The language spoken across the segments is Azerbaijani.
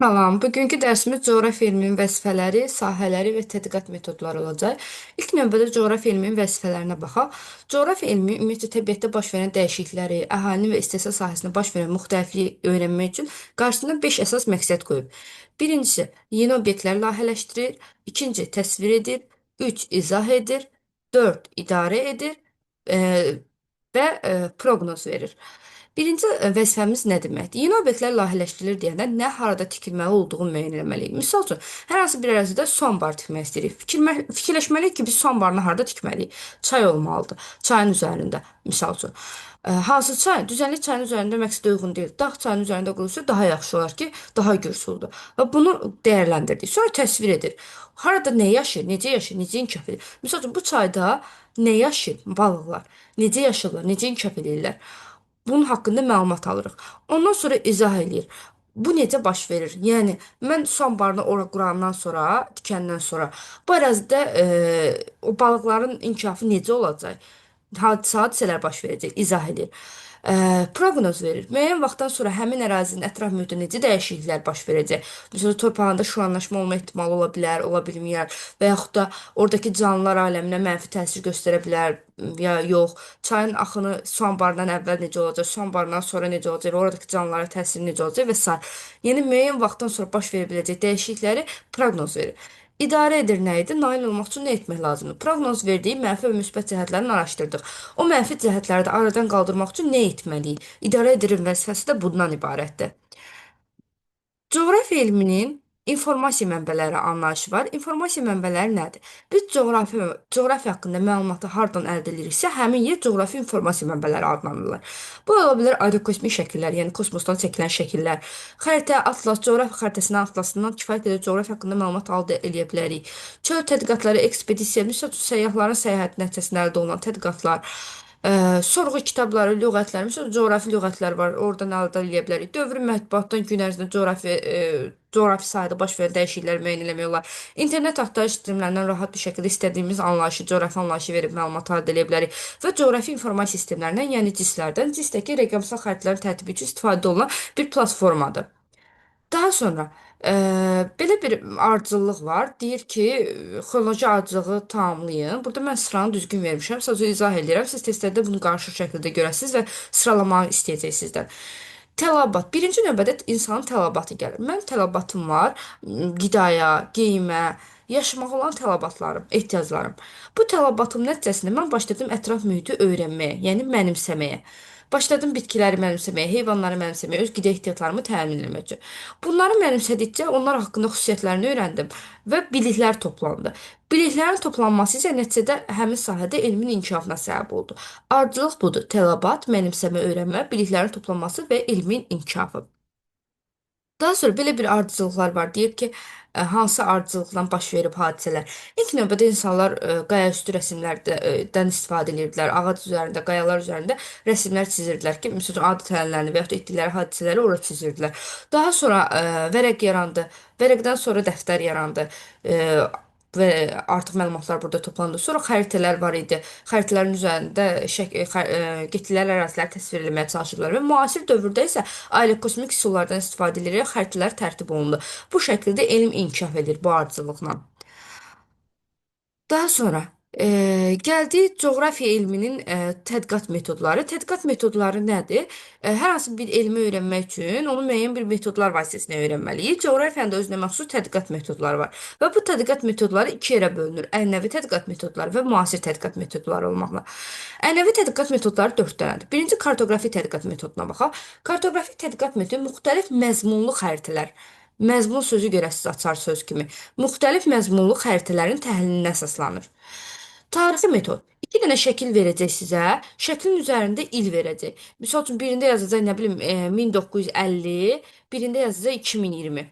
Salam, bugünkü dərsimiz coğrafiya elminin vəzifələri, sahələri və tədqiqat metodları olacaq. İlk növbədə coğrafiya elminin vəzifələrinə baxaq. Coğrafiya elmi ümumiyyətlə təbiətdə baş verən dəyişiklikləri, əhalinin və istehsal sahəsində baş verən müxtəlifliyi öyrənmək üçün qarşısına 5 əsas məqsəd qoyub. Birincisi, yeni obyektlər layihələşdirir. İkinci, təsvir edir. 3, izah edir. 4, idarə edir. e, proqnoz verir. Birinci vəzifəmiz nə deməkdir? Yeni obyektlər layihələşdirilir deyəndə nə harada tikilməli olduğunu müəyyən etməliyik. Misal üçün, hər hansı bir ərazidə su anbarı tikmək istəyirik. Fikirləşməliyik ki, biz su anbarını harda tikməliyik? Çay olmalıdır. Çayın üzərində, misal üçün. Hansı çay? Düzənlik çayın üzərində məqsədə uyğun deyil. Dağ çayın üzərində qurulsa daha yaxşı olar ki, daha gürsuldur. Və bunu dəyərləndirdik. Sonra təsvir edir. Harada nə yaşayır, necə inkişaf edir? Misal üçün, bu çayda nə yaşayır? Balıqlar. Necə yaşayırlar, necə inkişaf edirlər? Bunun haqqında məlumat alırıq. Ondan sonra izah eləyir. Bu necə baş verir? Yəni mən su anbarını ora qurandan sonra, tikəndən sonra bu ərazidə o balıqların inkişafı necə olacaq? Hadisələr baş verəcək, izah edir. Proqnoz verir. Müəyyən vaxtdan sonra həmin ərazinin ətraf mühitində necə dəyişikliklər baş verəcək? Məsələn, torpağında şuranlaşma olma ehtimalı ola bilər, ola bilməyər və yaxud da oradakı canlılar aləminə mənfi təsir göstərə bilər ya yox. Çayın axını su anbarından əvvəl necə olacaq, su anbarından sonra necə olacaq, oradakı canlılara təsiri necə olacaq və s. Yəni müəyyən vaxtdan sonra baş verə biləcək dəyişiklikləri proqnoz verir. İdarə edir nə idi? Nail olmaq üçün nə etmək lazımdır? Proqnoz verdiyi mənfi və müsbət cəhətlərini araşdırdıq. O mənfi cəhətləri də aradan qaldırmaq üçün nə etməliyik? İdarə edirin vəzifəsi də bundan ibarətdir. Coğrafiya elminin informasiya mənbələri anlayışı var. İnformasiya mənbələri nədir? Biz coğrafiya haqqında məlumatı hardan əldə ediriksə, həmin yer coğrafi informasiya mənbələri adlanırlar. Bu ola bilər aerokosmik şəkillər, yəni kosmosdan çəkilən şəkillər, xəritə, atlas, coğrafiya xəritəsindən, atlasından kifayət qədər coğrafiya haqqında məlumat əldə edə bilərik. Çöl tədqiqatları, ekspedisiya, misal üçün səyyahların səyahəti nəticəsində əldə olunan tədqiqatlar, sorğu kitabları, lüğətlər, məsələn, coğrafi lüğətlər var, oradan əldə edə bilərik. Dövrü mətbuatdan gün ərzində coğrafi sahədə baş verən dəyişiklikləri müəyyən etmək olar. İnternet axtarış sistemlərindən rahat bir şəkildə istədiyimiz anlayışı, coğrafi anlayışı verib məlumat əldə edə bilərik və coğrafi informasiya sistemlərindən, yəni CIS-lərdən, CIS-dəki rəqəmsal xəritələrin tərtibi üçün istifadə olunan bir platformadır. Daha sonra belə bir ardıcıllıq var. Deyir ki, xronoloji ardıcılığı tamamlayın. Burada mən sıranı düzgün vermişəm. Sadəcə izah edirəm. Siz testlərdə bunu qarşı şəkildə görəsiniz və sıralamanı istəyəcək sizdən. Tələbat. Birinci növbədə insanın tələbatı gəlir. Mənim tələbatım var. Qidaya, geyimə, yaşamağa olan tələbatlarım, ehtiyaclarım. Bu tələbatım nəticəsində mən başladım ətraf mühiti öyrənməyə, yəni mənimsəməyə. Başladım bitkiləri mənimsəməyə, heyvanları mənimsəməyə, öz qida ehtiyatlarımı təmin etmək üçün. Bunları mənimsədikcə onlar haqqında xüsusiyyətlərini öyrəndim və biliklər toplandı. Biliklərin toplanması isə nəticədə həmin sahədə elmin inkişafına səbəb oldu. Ardıcılıq budur. Tələbat, mənimsəmə, öyrənmə, biliklərin toplanması və elmin inkişafı. Daha sonra belə bir ardıcıllıqlar var. Deyir ki, hansı ardıcıllıqdan baş verib hadisələr. İlk növbədə insanlar qaya üstü rəsmlərdən istifadə edirdilər. Ağac üzərində, qayalar üzərində rəsmlər çizirdilər ki, məsələn, adət-ənənələrini və yaxud da etdikləri hadisələri ora çizirdilər. Daha sonra vərəq yarandı. Vərəqdən sonra dəftər yarandı. E, və artıq məlumatlar burada toplandı. Sonra xəritələr var idi. Xəritələrin üzərində getdikləri ərazilər təsvir etməyə çalışırlar və müasir dövrdə isə ailə kosmik üsullardan istifadə edilərək xəritələr tərtib olundu. Bu şəkildə elm inkişaf edir bu ardıcıllıqla. Daha sonra gəldik coğrafiya elminin tədqiqat metodları. Tədqiqat metodları nədir? Hər hansı bir elmi öyrənmək üçün onu müəyyən bir metodlar vasitəsilə öyrənməliyik. Coğrafiyanın da özünə məxsus tədqiqat metodları var. Və bu tədqiqat metodları iki yerə bölünür. Ənənəvi tədqiqat metodları və müasir tədqiqat metodları olmaqla. Ənənəvi tədqiqat metodları dörd dənədir. Birinci kartoqrafi tədqiqat metoduna baxaq. Kartoqrafi tədqiqat metodu müxtəlif məzmunlu xəritələr. Məzmun sözü görəsiz açar söz kimi. Müxtəlif məzmunlu xəritələrin təhlilinə əsaslanır. Tarixi metod. İki dənə şəkil verəcək sizə. Şəklin üzərində il verəcək. Misal üçün birində yazacaq nə bilim 1950, birində yazacaq 2020.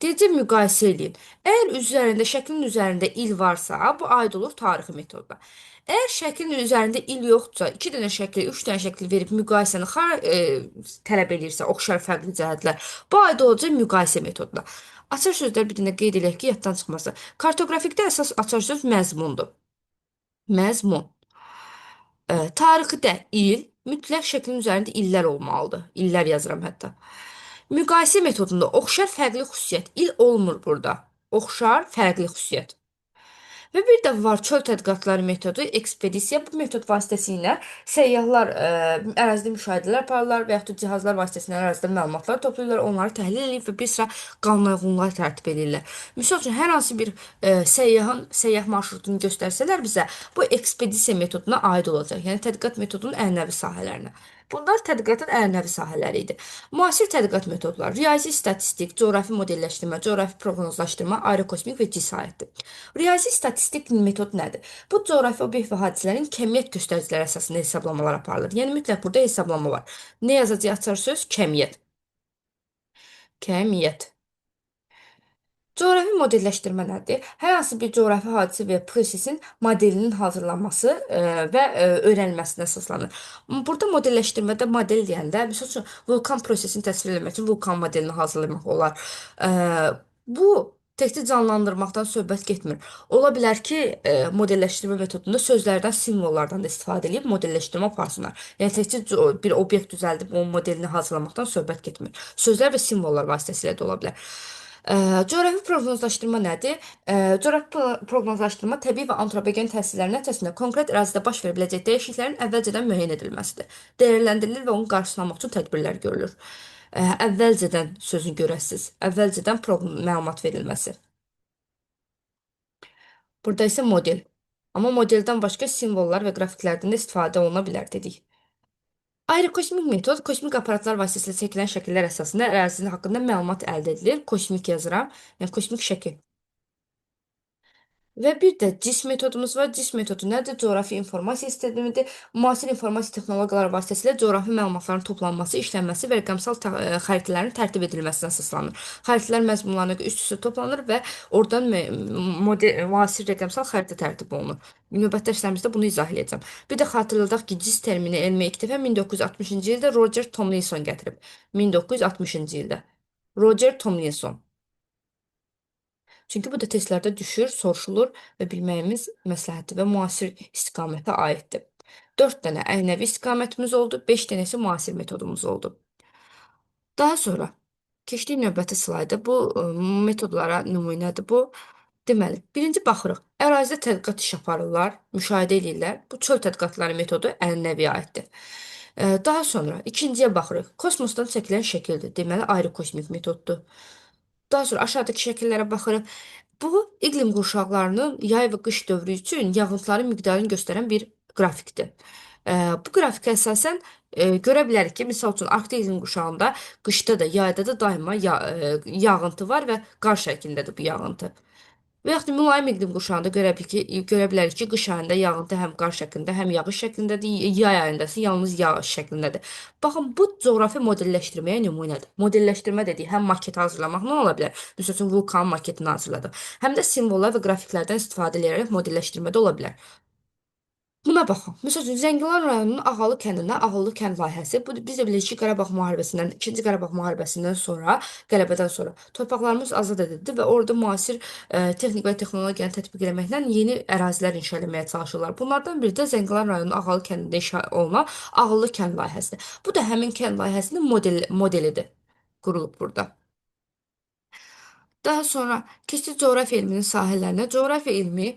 Deyəcək müqayisə edin. Əgər şəklin üzərində il varsa, bu aid olur tarixi metoda. Əgər şəklin üzərində il yoxdursa, iki dənə şəkli, üç dənə şəkli verib müqayisəni tələb edirsə, oxşar fərqli cəhətlər, bu aid olacaq müqayisə metoduna. Açar sözlər bir dənə qeyd edək ki, yaddan çıxmasın. Kartoqrafikdə əsas açar söz məzmundur. Məzmun. Tarixdə il, mütləq şəklin üzərində illər olmalıdır. İllər yazıram hətta. Müqayisə metodunda oxşar fərqli xüsusiyyət il olmur burada. Oxşar fərqli xüsusiyyət. Və bir də var çöl tədqiqatları metodu, ekspedisiya. Bu metod vasitəsilə səyyahlar ərazidə müşahidələr aparırlar və yaxud da cihazlar vasitəsilə ərazidə məlumatlar toplayırlar, onları təhlil edib və bir sıra qanunlar tərtib edirlər. Misal üçün, hər hansı bir səyyah marşrutunu göstərsələr bizə, bu ekspedisiya metoduna aid olacaq. Yəni tədqiqat metodunun ənənəvi sahələrinə. Bunlar tədqiqatın ənənəvi sahələri idi. Müasir tədqiqat metodları: riyazi statistik, coğrafi modelləşdirmə, coğrafi proqnozlaşdırma, aerokosmik və cinsayətdir. Riyazi statistik metod nədir? Bu coğrafi obyekt və hadisələrin kəmiyyət göstəriciləri əsasında hesablamalar aparılır. Yəni mütləq burada hesablama var. Nə yazacağıq açar söz? Kəmiyyət. Kəmiyyət. Coğrafi modelləşdirmə nədir? Hər hansı bir coğrafi hadisə və ya prosesin modelinin hazırlanması və öyrənilməsinə əsaslanır. Burada modelləşdirmədə model deyəndə, məsəl üçün, vulkan prosesini təsvir etmək üçün vulkan modelini hazırlamaq olar. E, Bu təkcə canlandırmaqdan söhbət getmir. Ola bilər ki, modelləşdirmə metodunda sözlərdən, simvollardan da istifadə edib modelləşdirmə aparsınlar. Yəni təkcə bir obyekt düzəldib onun modelini hazırlamaqdan söhbət getmir. Sözlər və simvollar vasitəsilə də ola bilər. Coğrafi proqnozlaşdırma nədir? Coğrafi proqnozlaşdırma təbii və antropogen təsirlərin nəticəsində konkret ərazidə baş verə biləcək dəyişikliklərin əvvəlcədən müəyyən edilməsidir. Dəyərləndirilir və onun qarşısını almaq üçün tədbirlər görülür. Əvvəlcədən sözünü görəsiz. Əvvəlcədən məlumat verilməsi. Burada isə model. Amma modeldən başqa simvollar və qrafiklərdən də istifadə oluna bilər dedik. Aerokosmik metod kosmik aparatlar vasitəsilə çəkilən şəkillər əsasında ərazinin haqqında məlumat əldə edilir. Kosmik yazıram, yəni kosmik şəkil. Və bir də CIS metodumuz var. CIS metodu nədir? Coğrafi informasiya sistemidir. Müasir informasiya texnologiyaları vasitəsilə coğrafi məlumatların toplanması, işlənməsi və rəqəmsal xəritələrin tərtib edilməsinə əsaslanır. Xəritələr məzmunlarına üst-üstə toplanır və oradan müasir rəqəmsal xəritə tərtib olunur. Növbəti dərslərimizdə bunu izah edəcəm. Bir də xatırladaq ki, CIS termini elmə ilk dəfə 1960-cı ildə Roger Tomlinson gətirib. 1960-cı ildə. Roger Tomlinson. Çünki bu da testlərdə düşür, soruşulur və bilməyimiz məsləhətdir və müasir istiqamətə aiddir. 4 dənə ənənəvi istiqamətimiz oldu, 5 dənə isə müasir metodumuz oldu. Daha sonra keçdik növbəti slayda. Bu metodlara nümunədir bu. Deməli, birinci baxırıq. Ərazidə tədqiqat iş aparırlar, müşahidə edirlər. Bu çöl tədqiqatları metodu ənənəviyə aiddir. Daha sonra ikinciyə baxırıq. Kosmosdan çəkilən şəkildir. Deməli, aerokosmik metoddur. Daha sonra aşağıdakı şəkillərə baxırıq. Bu, iqlim qurşaqlarının yay və qış dövrü üçün yağıntıların miqdarını göstərən bir qrafikdir. Bu qrafikə əsasən görə bilərik ki, misal üçün, Arktik iqlim qurşağında qışda da, yayda da daima yağıntı var və qar şəklindədir bu yağıntı. Və yaxud da mülayim iqlim qurşağında görə bilərik ki, qış ayında yağıntı həm qar şəklində, həm yağış şəklindədir, yay ayında isə yalnız yağış şəklindədir. Baxın, bu coğrafi modelləşdirməyə nümunədir. Modelləşdirmə dediyi həm maket hazırlamaq nə ola bilər? Məsəl üçün, vulkan maketini hazırladım. Həm də simvollar və qrafiklərdən istifadə edərək modelləşdirmədə ola bilər. Buna baxın. Məsəl üçün, Zəngilan rayonunun Ağalı kəndində Ağıllı kənd layihəsi. Bu, biz də bilirik ki, Qarabağ müharibəsindən, 2-ci Qarabağ müharibəsindən sonra, qələbədən sonra torpaqlarımız azad edildi və orada müasir texnik və texnologiyanı tətbiq etməklə yeni ərazilər inşa etməyə çalışırlar. Bunlardan biri də Zəngilan rayonunun Ağalı kəndində inşa olunan Ağıllı kənd layihəsidir. Bu da həmin kənd layihəsinin modelidir. Qurulub burada. Daha sonra keçid coğrafiya elminin sahələrinə. Coğrafiya elmi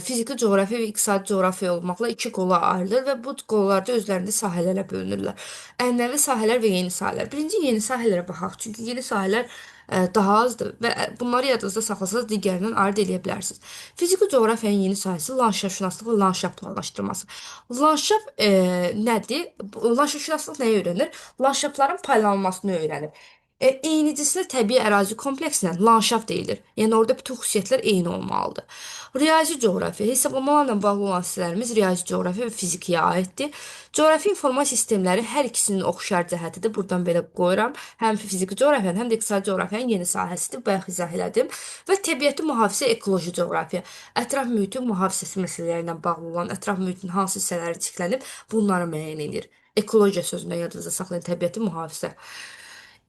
fiziki coğrafiya və iqtisadi coğrafiya olmaqla iki qola ayrılır və bu qollarda özlərində sahələrə bölünürlər. Ənənəvi sahələr və yeni sahələr. Birinci yeni sahələrə baxaq. Çünki yeni sahələr daha azdır və bunları yadınızda saxlasanız digərindən ayırd edə bilərsiniz. Fiziki coğrafiyanın yeni sahəsi landşaftşünaslıq və landşaft planlaşdırması. Landşaft nədir? Landşaftşünaslıq nəyi öyrənir? Landşaftların paylanmasını öyrənir. Eynicisinə təbii ərazi kompleksinə landşaft deyilir. Yəni orada bütün xüsusiyyətlər eyni olmalıdır. Riyazi coğrafiya, hesablamalarla bağlı olan hissələrimiz riyazi coğrafiya və fizikiyə aiddir. Coğrafi informasiya sistemləri hər ikisinin oxşar cəhətidir. Buradan belə qoyuram. Həm fiziki coğrafiyanın, həm də iqtisadi coğrafiyanın yeni sahəsidir. Bayaq izah elədim. Və təbiəti mühafizə ekoloji coğrafiya. Ətraf mühitin mühafizəsi məsələləri ilə bağlı olan ətraf mühitin hansı hissələri çiklənib, bunları müəyyən edir. Ekologiya sözünü yadınızda saxlayın, təbiəti mühafizə.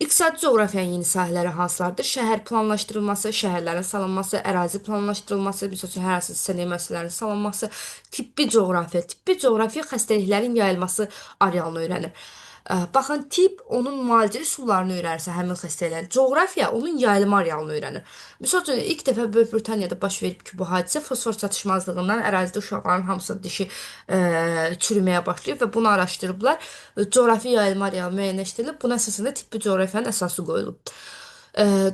İqtisadi coğrafiyanın yeni sahələri hansılardır? Şəhər planlaşdırılması, şəhərlərin salınması, ərazi planlaşdırılması, misal üçün hər hansı sənaye müəssisələrinin salınması, tibbi coğrafiya xəstəliklərin yayılması arealını öyrənir. Baxın, tip onun müalicə üsullarını öyrənirsə həmin xəstələrin, coğrafiya onun yayılma arealını öyrənir. Misal üçün, ilk dəfə Böyük Britaniyada baş verib ki, bu hadisə fosfor çatışmazlığından ərazidə uşaqların hamısının dişi çürüməyə başlayıb və bunu araşdırıblar. Coğrafi yayılma arealı müəyyənləşdirilib. Buna əsasında tibbi coğrafiyanın əsası qoyulub.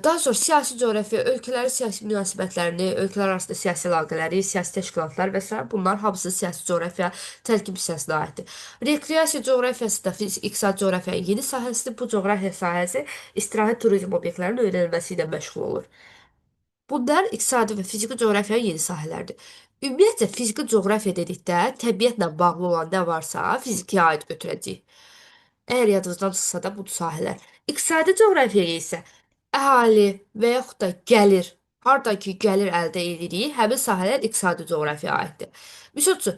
Daha sonra siyasi coğrafiya, ölkələrin siyasi münasibətlərini, ölkələr arasında siyasi əlaqələri, siyasi təşkilatlar və s. bunlar hamısı siyasi coğrafiya tərkib hissəsinə aiddir. Rekreasiya coğrafiyası da iqtisadi coğrafiyanın yeni sahəsidir. Bu coğrafiya sahəsi istirahət turizm obyektlərinin öyrənilməsi ilə məşğul olur. Bunlar iqtisadi və fiziki coğrafiyanın yeni sahələrdir. Ümumiyyətcə, fiziki coğrafiya dedikdə təbiətlə bağlı olan nə varsa fizikiyə aid götürəcəyik. Əgər yadınızdan çıxsa da budur sahələr. İqtisadi coğrafiyaya isə əhali və yaxud da gəlir, hardan ki gəlir əldə edirik, həmin sahələr iqtisadi coğrafiyaya aiddir. Misal üçün,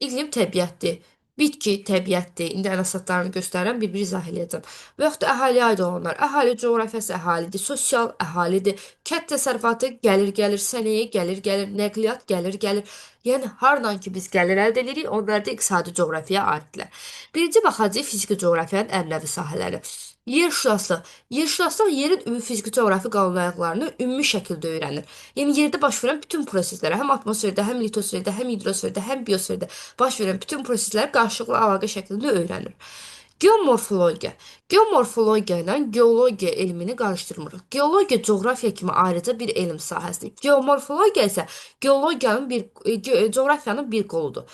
iqlim təbiətdir. Bitki təbiətdir. İndi ənasatlarını göstərirəm, bir-bir izah eləyəcəm. Və yaxud da əhaliyə aid olanlar. Əhali coğrafiyası əhalidir, sosial əhalidir. Kənd təsərrüfatı gəlir, sənaye gəlir, nəqliyyat gəlir. Yəni hardan ki biz gəlir əldə edirik, onlar da iqtisadi coğrafiyaya aiddirlər. Birinci baxacağıq fiziki coğrafiyanın ənənəvi sahələri. Yerşünaslıq. Yerşünaslıq yerin ümumi fiziki coğrafi qanunayyıqlarını ümumi şəkildə öyrənir. Yəni yerdə baş verən bütün proseslərə, həm atmosferdə, həm litosferdə, həm hidrosferdə, həm biosferdə baş verən bütün prosesləri qarşılıqlı əlaqə şəklində öyrənir. Geomorfologiya. Geomorfologiya ilə geologiya elmini qarışdırmırıq. Geologiya coğrafiya kimi ayrıca bir elm sahəsidir. Geomorfologiya isə coğrafiyanın bir qoludur.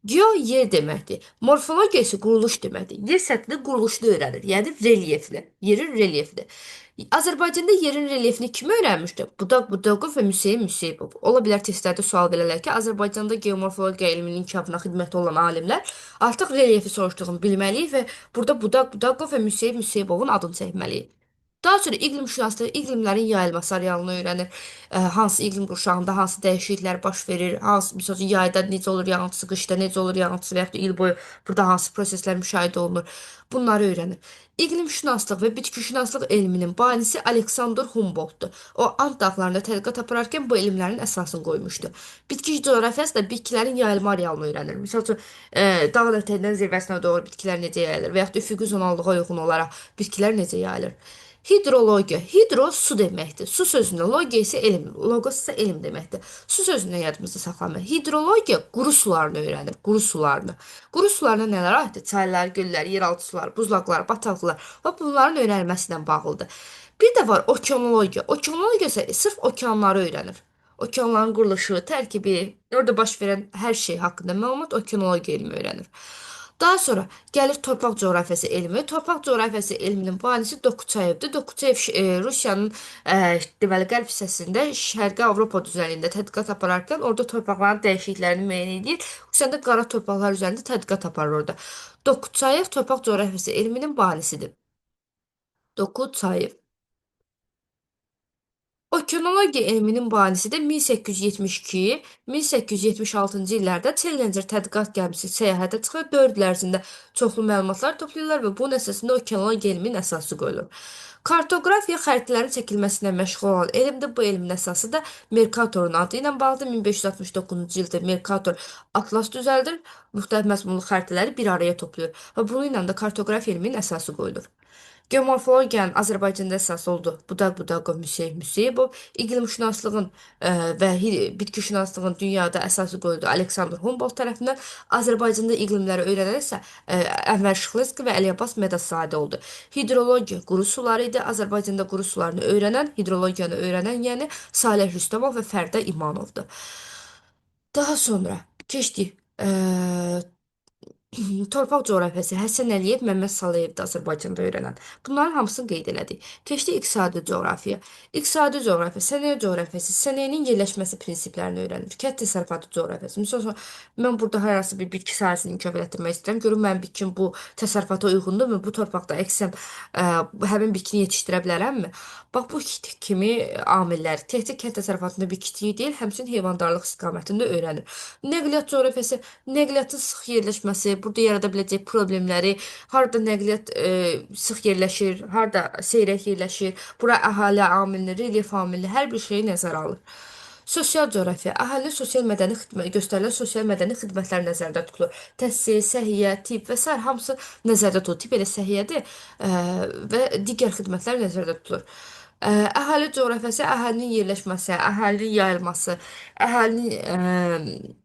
Geo yer deməkdir. Morfologiya isə quruluş deməkdir. Yer səthində quruluşunu öyrənir. Yəni relyefini. Yerin relyefini. Azərbaycanda yerin relyefini kim öyrənmişdi? Budaqov və Müseyib Müseyibov. Ola bilər testlərdə sual verərlər ki, Azərbaycanda geomorfologiya elminin inkişafına xidmətdə olan alimlər artıq relyefi soruşduğunu bilməliyik və burada Budaqov və Müseyib Müseyibovun adını çəkməliyik. Daha sonra iqlim şünaslığı iqlimlərin yayılması arealını öyrənir. Hansı iqlim qurşağında hansı dəyişikliklər baş verir, hansı məsələn yayda necə olur yağıntısı, qışda necə olur yağıntısı və ya da il boyu burada hansı proseslər müşahidə olunur. Bunları öyrənir. İqlim şünaslıq və bitki şünaslıq elminin banisi Alexander Humboldtdur. O Ant dağlarında tədqiqat apararkən bu elmlərin əsasını qoymuşdu. Bitki coğrafiyası da bitkilərin yayılma arealını öyrənir. Məsəl üçün, dağ ətəyindən zirvəsinə doğru bitkilər necə yayılır və ya da üfüqi zonallığa uyğun olaraq bitkilər necə yayılır. Hidrologiya. Hidro su deməkdir. Su sözündə logiya isə elm, logos isə elm deməkdir. Su sözünü yadımızda saxlamaq. Hidrologiya quru sularını öyrənir. Quru sularını. Quru sularına nələr aiddir? Çaylar, göllər, yeraltı sular, buzlaqlar, bataqlıqlar və bunların öyrənilməsi ilə bağlıdır. Bir də var okeanologiya. Okeanologiya isə sırf okeanları öyrənir. Okeanların quruluşu, tərkibi, orada baş verən hər şey haqqında məlumat okeanologiya elmi öyrənir. Daha sonra gəlir torpaq coğrafiyası elmi. Torpaq coğrafiyası elminin banisi Dokuçayevdir. Dokuçayev Rusiyanın deməli qərb hissəsində Şərqi Avropa düzənliyində tədqiqat apararkən orada torpaqların dəyişikliklərini müəyyən edir. Xüsusən də qara torpaqlar üzərində tədqiqat aparır orada. Dokuçayev torpaq coğrafiyası elminin banisidir. Dokuçayev. Okeanologiya elminin banisi də 1872-1876-cı illərdə Challenger tədqiqat gəmisi səyahətə çıxır. 4 il ərzində çoxlu məlumatlar toplayırlar və bunun əsasında okeanologiya elminin əsası qoyulur. Kartoqrafiya xəritələrin çəkilməsinə məşğul olan elmdir. Bu elmin əsası da Mercator'un adı ilə bağlıdır. 1569-cu ildə Mercator atlas düzəldir. Müxtəlif məzmunlu xəritələri bir araya toplayır və bunun ilə də kartoqrafiya elminin əsası qoyulur. Geomorfologiyanın Azərbaycanda əsas oldu. Budaqov, Müseyibov. İqlimşünaslığın və bitki şünaslığın dünyada əsası qoyuldu Alexander Humboldt tərəfindən. Azərbaycanda iqlimləri öyrənən isə Ənvər Şıxlinski və Əli Abbas Medasadə oldu. Hidrologiya quru suları idi. Azərbaycanda quru sularını öyrənən, hidrologiyanı öyrənən, yəni Salih Rüstəmov və Fərdə İmanovdur. Daha sonra keçdik. Torpaq coğrafiyası Həsən Əliyev, Məmməd Salıyevdə Azərbaycanda öyrənən. Bunların hamısını qeyd elədik. Keçdi iqtisadi coğrafiya. İqtisadi coğrafiya, sənaye coğrafiyası, sənayenin yerləşməsi prinsiplərini öyrənir. Kənd təsərrüfatı coğrafiyası. Məsələn, mən burada hər hansı bir bitki sahəsini inkişaf etdirmək istəyirəm. Görüm mənim bitkim bu təsərrüfata uyğundurmu? Bu torpaqda əksəm həmin bitkini yetişdirə bilərəmmi? Bax bu kimi amillər təkcə kənd təsərrüfatında bitkiçilik deyil, həmçinin heyvandarlıq istiqamətində öyrənir. Nəqliyyat coğrafiyası, nəqliyyatın sıx yerləşməsi, burada yarada biləcək problemləri, harda nəqliyyat sıx yerləşir, harda seyrək yerləşir, bura əhali amilini, relyef amilini, hər bir şeyi nəzərə alır. Sosial coğrafiya, əhalinin sosial mədəni xidmət göstərilən sosial mədəni xidmətlər nəzərdə tutulur. Təhsil, səhiyyə, tibb və sair hamısı nəzərdə tutulur. Tibb elə səhiyyədir və digər xidmətlər nəzərdə tutulur. Əhali coğrafiyası, əhalinin yerləşməsi, əhalinin yayılması, əhalinin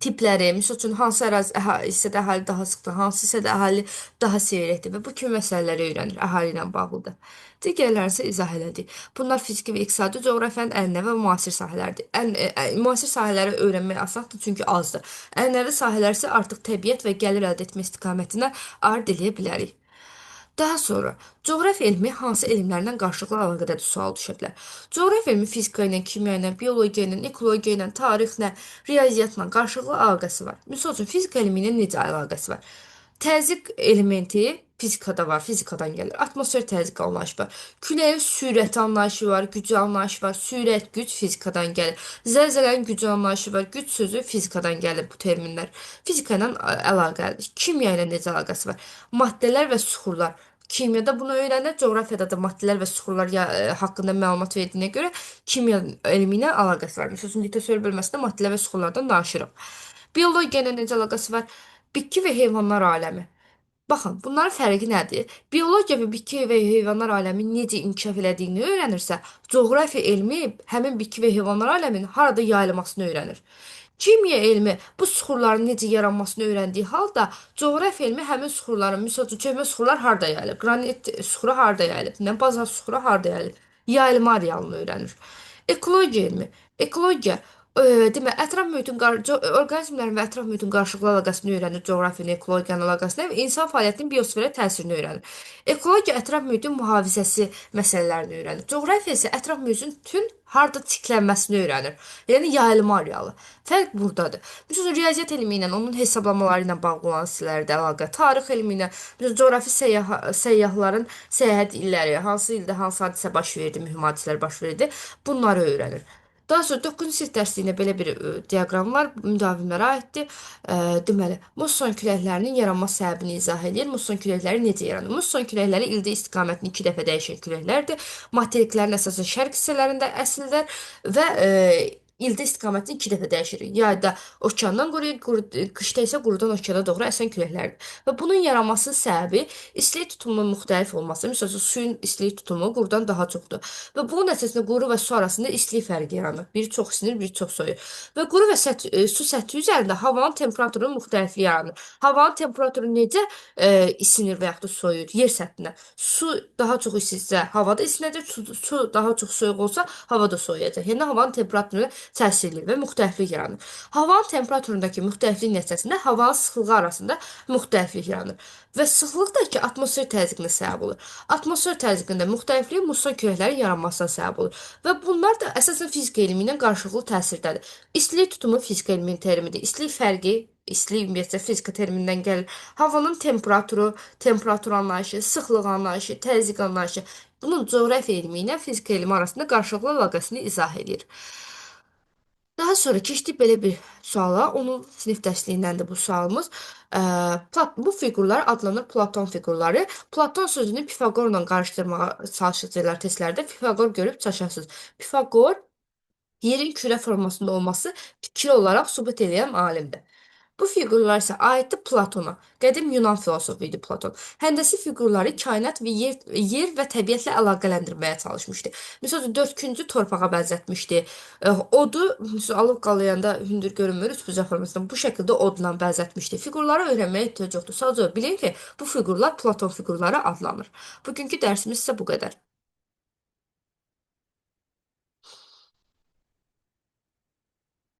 tipləri, misal üçün hansı hissədə əhali daha sıxdır, hansı hissədə əhali daha seyrəkdir və bu kimi məsələləri öyrənir, əhali ilə bağlıdır. Digərlərini isə izah elədik. Bunlar fiziki və iqtisadi coğrafiyanın ənənəvi və müasir sahələrdir. Müasir sahələri öyrənmək asandır, çünki azdır. Ənənəvi sahələr isə artıq təbiət və gəlir əldə etmə istiqamətinə ard eləyə bilərik. Daha sonra, coğrafiya elmi hansı elmlərlə qarşılıqlı əlaqədədir sual düşə bilər. Coğrafiya elmi fizika ilə, kimya ilə, biologiya ilə, ekologiya ilə, tarixlə, riyaziyyatla qarşılıqlı əlaqəsi var. Misal üçün, fizika elmi ilə necə əlaqəsi var? Təzyiq elementi fizikada var, fizikadan gəlir. Atmosfer təzyiq anlayışı var. Küləyin sürəti anlayışı var, gücü anlayışı var. Sürət, güc fizikadan gəlir. Zəlzələnin gücü anlayışı var. Güc sözü fizikadan gəlir bu terminlər. Fizika ilə əlaqəlidir. Kimya ilə necə əlaqəsi var? Maddələr və suxurlar. Kimyada bunu öyrənir, coğrafiyada da maddələr və suxurlar haqqında məlumat verdiyinə görə kimya elmi ilə əlaqəsi var. Məsələn, litosfer bölməsində maddələr və suxurlardan danışırıq. Biologiya ilə necə əlaqəsi var? Bitki və heyvanlar aləmi. Baxın, bunların fərqi nədir? Biologiya və bitki və heyvanlar aləmi necə inkişaf elədiyini öyrənirsə, coğrafiya elmi həmin bitki və heyvanlar aləminin harada yayılmasını öyrənir. Kimya elmi bu suxurların necə yaranmasını öyrəndiyi halda, coğrafiya elmi həmin suxurların, misal üçün, çölmə suxurlar harda yayılır, qranit suxuru harda yayılır, nə bazalt suxuru harda yayılır, yayılma arealını öyrənir. Ekologiya elmi, ekologiya demək, ətraf mühitin, orqanizmlərin və ətraf mühitin qarşılıqlı əlaqəsini öyrənir, coğrafiyanın, ekologiyanın əlaqəsini və insan fəaliyyətinin biosferə təsirini öyrənir. Ekologiya ətraf mühitin mühafizəsi məsələlərini öyrənir. Coğrafiya isə ətraf mühitin harda çiklənməsini öyrənir. Yəni yayılma arealı. Fərq buradadır. Məsələn, riyaziyyat elmi ilə, onun hesablamaları ilə bağlı olan hissələrdə əlaqə, tarix elmi ilə, məsələn, coğrafi səyyahların səyahət illəri, hansı ildə hansı hadisə baş verdi, mühüm hadisələr baş verdi, bunları öyrənir. Daha sonra 9-cu sinif dərsliyində belə bir diaqram var, müdavimlərə aiddir. Deməli, musson küləklərinin yaranma səbəbini izah edir. Musson küləkləri necə yaranır? Musson küləkləri ildə istiqamətini 2 dəfə dəyişən küləklərdir. Materiklərin əsasən şərq hissələrində əsillər və ildə istiqamətini 2 dəfə dəyişir. Yayda okeandan qışda isə qurudan okeana doğru əsən küləklərdir. Və bunun yaranmasının səbəbi istilik tutumunun müxtəlif olması. Məsələn, suyun istilik tutumu qurudan daha çoxdur. Və bunun nəticəsində quru və su arasında istilik fərqi yaranır. Biri çox isinir, biri çox soyuyur. Və quru və su səthi üzərində havanın temperaturunun müxtəlifliyi yaranır. Havanın temperaturu necə isinir və yaxud da soyuyur yer səthinə. Su daha çox isinsə havada isinəcək, su daha çox soyuq olsa havada soyuyacaq. Yəni havanın temperaturuna təsir edir və müxtəliflik yaranır. Havanın temperaturundakı müxtəliflik nəticəsində havanın sıxlığı arasında müxtəliflik yaranır. Və sıxlıq da ki, atmosfer təzyiqinə səbəb olur. Atmosfer təzyiqində müxtəliflik musson küləklərin yaranmasına səbəb olur. Və bunlar da əsasən fizika elmi ilə qarşılıqlı təsirdədir. İstilik tutumu fizika elminin terimidir. İstilik fərqi istilik ümumiyyətlə fizika terminindən gəlir. Havanın temperaturu, temperatur anlayışı, sıxlıq anlayışı, təzyiq anlayışı. Bunun coğrafiya elmi ilə fizika elmi arasında qarşılıqlı əlaqəsini izah edir. Daha sonra keçdik belə bir suala. Onun sinif dərsliyindəndir bu sualımız. Bu fiqurlar adlanır Platon fiqurları. Platon sözünü Pifaqorla qarışdırmağa çalışacaqlar testlərdə. Pifaqor görüb çaşasınız. Pifaqor yerin kürə formasında olması fikir olaraq sübut edən alimdir. Bu fiqurlar isə aiddir Platona. Qədim Yunan filosofu idi Platon. Həndəsi fiqurları kainat və yer və təbiətlə əlaqələndirməyə çalışmışdı. Məsələn, dördküncü torpağa bənzətmişdi. Odu alıb qalayanda hündür görünmür, üçbucaq formasında bu şəkildə odla bənzətmişdi. Fiqurları öyrənməyə ehtiyac yoxdur. Sadəcə bilin ki, bu fiqurlar Platon fiqurları adlanır. Bugünkü dərsimiz isə bu qədər.